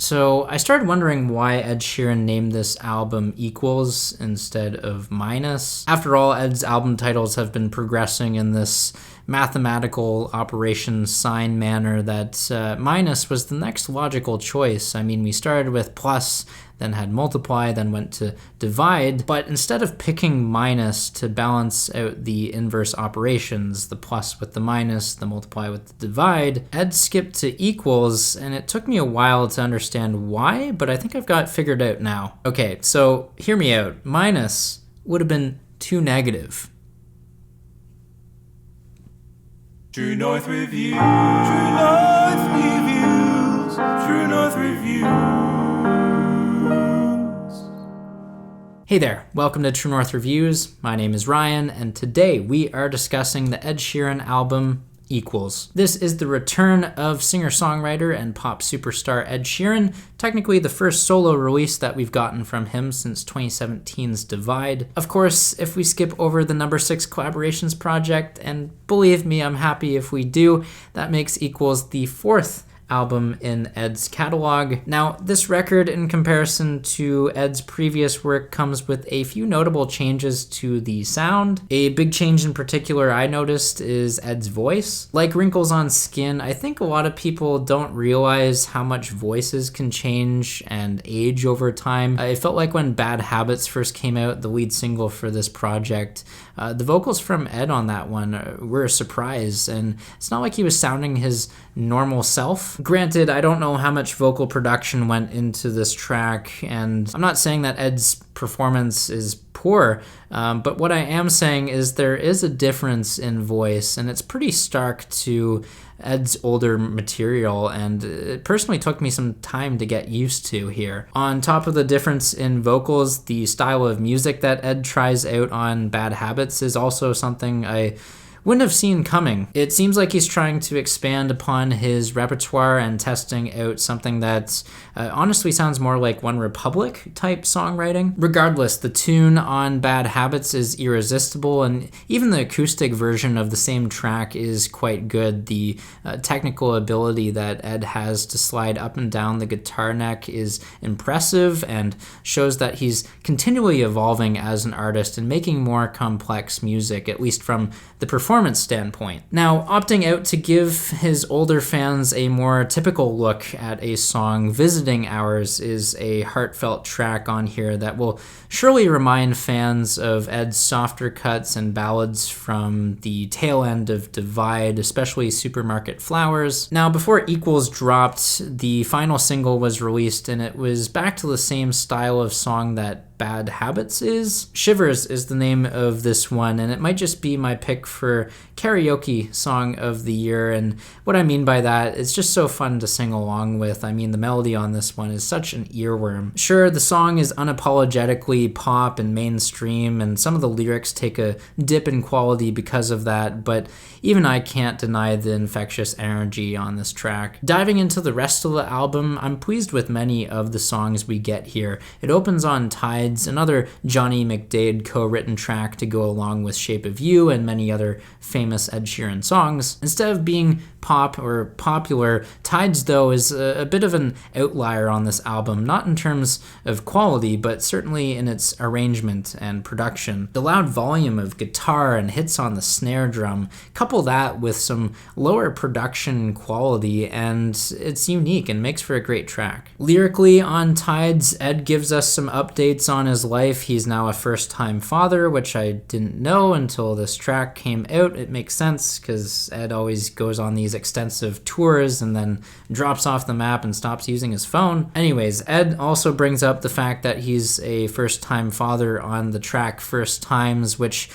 So I started wondering why Ed Sheeran named this album Equals instead of Minus. After all, Ed's album titles have been progressing in this mathematical operation sign manner that Minus was the next logical choice. I mean, we started with plus, then had multiply, then went to divide, but instead of picking minus to balance out the inverse operations, the plus with the minus, the multiply with the divide, Ed skipped to equals, and it took me a while to understand why, but I think I've got it figured out now. Okay, so hear me out. Minus would have been too negative. True North Review, True North Reviews, True North Reviews. Hey there, welcome to True North Reviews. My name is Ryan, and today we are discussing the Ed Sheeran album Equals. This is the return of singer-songwriter and pop superstar Ed Sheeran, technically the first solo release that we've gotten from him since 2017's Divide. Of course, if we skip over the number 6 collaborations project, and believe me, I'm happy if we do, that makes Equals the fourth album in Ed's catalog. Now, this record, in comparison to Ed's previous work, comes with a few notable changes to the sound. A big change in particular I noticed is Ed's voice. Like wrinkles on skin, I think a lot of people don't realize how much voices can change and age over time. It felt like when Bad Habits first came out, the lead single for this project, the vocals from Ed on that one were a surprise, and it's not like he was sounding his normal self. Granted, I don't know how much vocal production went into this track, and I'm not saying that Ed's performance is poor, but what I am saying is there is a difference in voice, and it's pretty stark to Ed's older material, and it personally took me some time to get used to here. On top of the difference in vocals, the style of music that Ed tries out on Bad Habits is also something I wouldn't have seen coming. It seems like he's trying to expand upon his repertoire and testing out something that honestly sounds more like One Republic type songwriting. Regardless, the tune on Bad Habits is irresistible, and even the acoustic version of the same track is quite good. The technical ability that Ed has to slide up and down the guitar neck is impressive and shows that he's continually evolving as an artist and making more complex music, at least from the performance standpoint. Now, opting out to give his older fans a more typical look at a song, Visiting Hours is a heartfelt track on here that will surely remind fans of Ed's softer cuts and ballads from the tail end of Divide, especially Supermarket Flowers. Now, before Equals dropped, the final single was released, and it was back to the same style of song that Bad Habits is. Shivers is the name of this one, and it might just be my pick for karaoke song of the year. And what I mean by that, it's just so fun to sing along with. I mean, the melody on this one is such an earworm. Sure, the song is unapologetically pop and mainstream, and some of the lyrics take a dip in quality because of that, but even I can't deny the infectious energy on this track. Diving into the rest of the album, I'm pleased with many of the songs we get here. It opens on Tide, another Johnny McDade co-written track to go along with Shape of You and many other famous Ed Sheeran songs. Instead of being pop or popular, Tides, though, is a bit of an outlier on this album, not in terms of quality, but certainly in its arrangement and production. The loud volume of guitar and hits on the snare drum, couple that with some lower production quality, and it's unique and makes for a great track. Lyrically, on Tides, Ed gives us some updates on his life. He's now a first-time father, which I didn't know until this track came out. It makes sense, because Ed always goes on these extensive tours and then drops off the map and stops using his phone. Anyways, Ed also brings up the fact that he's a first-time father on the track First Times, which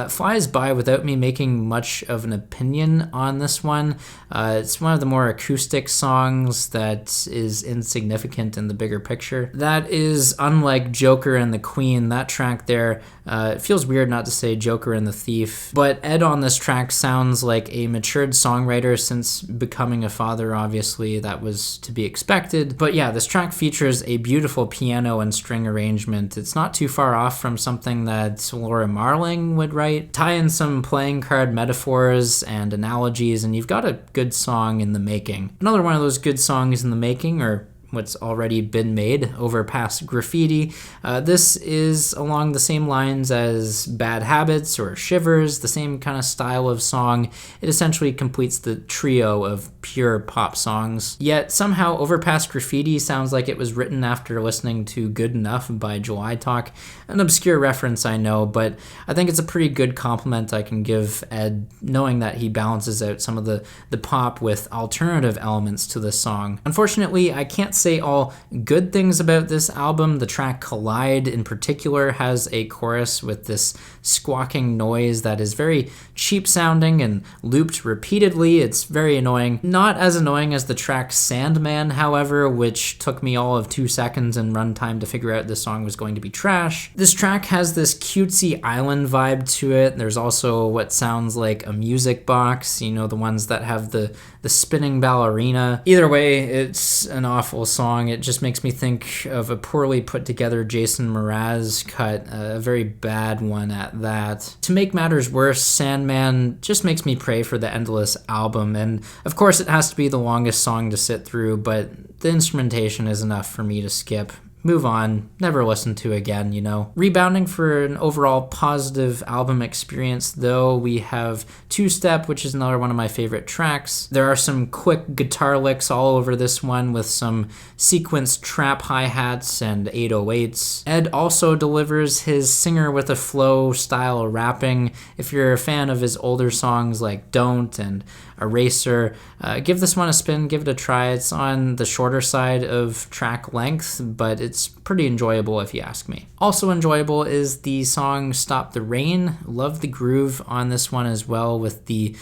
flies by without me making much of an opinion on this one. It's one of the more acoustic songs that is insignificant in the bigger picture. That is unlike Joker and the Queen. That track there, it feels weird not to say Joker and the Thief, but Ed on this track sounds like a matured songwriter since becoming a father. Obviously, that was to be expected. But yeah, this track features a beautiful piano and string arrangement. It's not too far off from something that Laura Marling would write. Tie in some playing card metaphors and analogies, and you've got a good song in the making. Another one of those good songs in the making, or what's already been made, Overpass Graffiti. This is along the same lines as Bad Habits or Shivers, the same kind of style of song. It essentially completes the trio of pure pop songs. Yet somehow Overpass Graffiti sounds like it was written after listening to Good Enough by July Talk. An obscure reference, I know, but I think it's a pretty good compliment I can give Ed, knowing that he balances out some of the pop with alternative elements to this song. Unfortunately, I can't say all good things about this album. The track Collide in particular has a chorus with this squawking noise that is very cheap sounding and looped repeatedly. It's very annoying. Not as annoying as the track Sandman, however, which took me all of 2 seconds in runtime to figure out this song was going to be trash. This track has this cutesy island vibe to it. There's also what sounds like a music box, you know, the ones that have the spinning ballerina. Either way, it's an awful song. It just makes me think of a poorly put together Jason Mraz cut, a very bad one at that. To make matters worse, Sandman just makes me pray for the endless album, and of course it has to be the longest song to sit through, but the instrumentation is enough for me to skip. Move on, never listen to again, you know. Rebounding for an overall positive album experience, though, we have Two Step, which is another one of my favorite tracks. There are some quick guitar licks all over this one with some sequenced trap hi-hats and 808s. Ed also delivers his singer with a flow style rapping. If you're a fan of his older songs like Don't and Eraser, give this one a spin, give it a try. It's on the shorter side of track length, but it's pretty enjoyable if you ask me. Also enjoyable is the song Stop the Rain. Love the groove on this one as well with the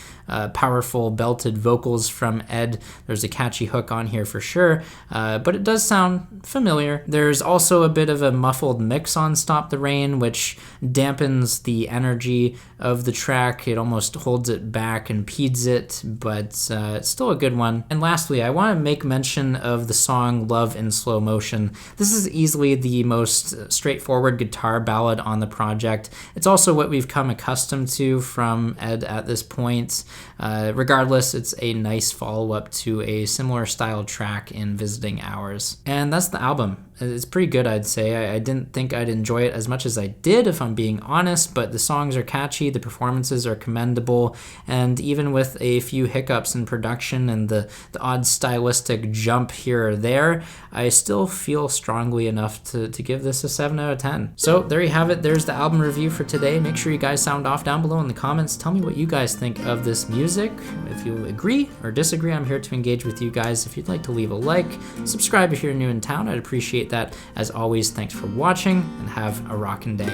powerful belted vocals from Ed. There's a catchy hook on here for sure, but it does sound familiar. There's also a bit of a muffled mix on Stop the Rain, which dampens the energy of the track. It almost holds it back and pedes it, but it's still a good one. And lastly, I want to make mention of the song Love in Slow Motion. This is easily the most straightforward guitar ballad on the project. It's also what we've come accustomed to from Ed at this point. Regardless, it's a nice follow-up to a similar style track in Visiting Hours. And that's the album. It's pretty good, I'd say. I didn't think I'd enjoy it as much as I did, if I'm being honest, but the songs are catchy, the performances are commendable, and even with a few hiccups in production and the odd stylistic jump here or there, I still feel strongly enough to give this a 7 out of 10. So there you have it. There's the album review for today. Make sure you guys sound off down below in the comments. Tell me what you guys think of this music. If you agree or disagree, I'm here to engage with you guys. If you'd like to leave a like, subscribe if you're new in town, I'd appreciate that. As always, thanks for watching and have a rockin' day.